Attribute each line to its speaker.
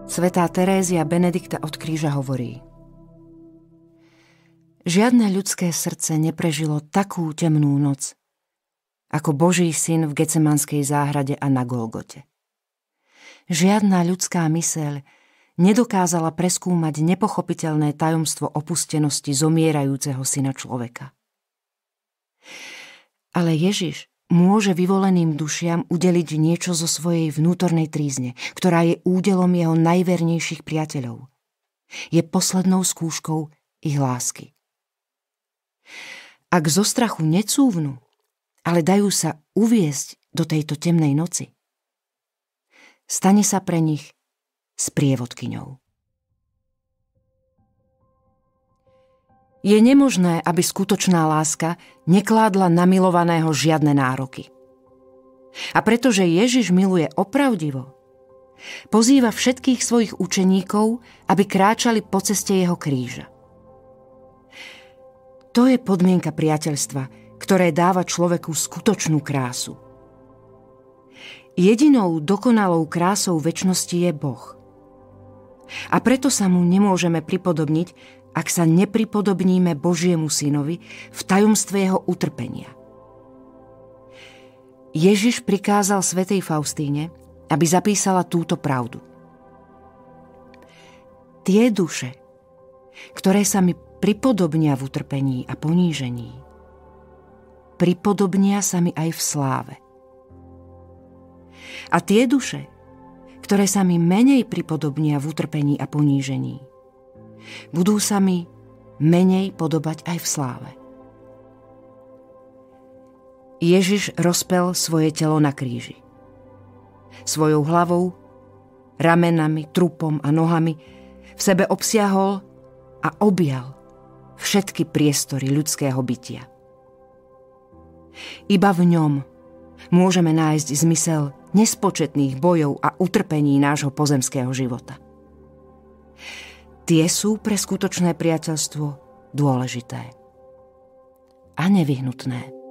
Speaker 1: Svätá Terézia Benedikta od kríža hovorí: Žiadne ľudské srdce neprežilo takú temnú noc, ako Boží syn v Getsemanskej záhrade a na Golgote. Žiadna ľudská myseľ nedokázala preskúmať nepochopiteľné tajomstvo opustenosti zomierajúceho syna človeka. Ale Ježiš môže vyvoleným dušiam udeliť niečo zo svojej vnútornej trízne, ktorá je údelom jeho najvernejších priateľov. Je poslednou skúškou ich lásky. Ak zo strachu necúvnu, ale dajú sa uviesť do tejto temnej noci, stane sa pre nich sprievodkyňou. Je nemožné, aby skutočná láska nekládla na milovaného žiadne nároky. A pretože Ježiš miluje opravdivo, pozýva všetkých svojich učeníkov, aby kráčali po ceste jeho kríža. To je podmienka priateľstva, ktoré dáva človeku skutočnú krásu. Jedinou dokonalou krásou večnosti je Boh. A preto sa mu nemôžeme pripodobniť, ak sa nepripodobníme Božiemu synovi v tajomstve jeho utrpenia. Ježiš prikázal svätej Faustíne, aby zapísala túto pravdu. Tie duše, ktoré sa mi pripodobnia v utrpení a ponížení, pripodobnia sa mi aj v sláve. A tie duše, ktoré sa mi menej pripodobnia v utrpení a ponížení, budú sa mi menej podobať aj v sláve. Ježiš rozpel svoje telo na kríži. Svojou hlavou, ramenami, trupom a nohami v sebe obsiahol a objal všetky priestory ľudského bytia. Iba v ňom môžeme nájsť zmysel nespočetných bojov a utrpení nášho pozemského života. Tie sú pre skutočné priateľstvo dôležité a nevyhnutné.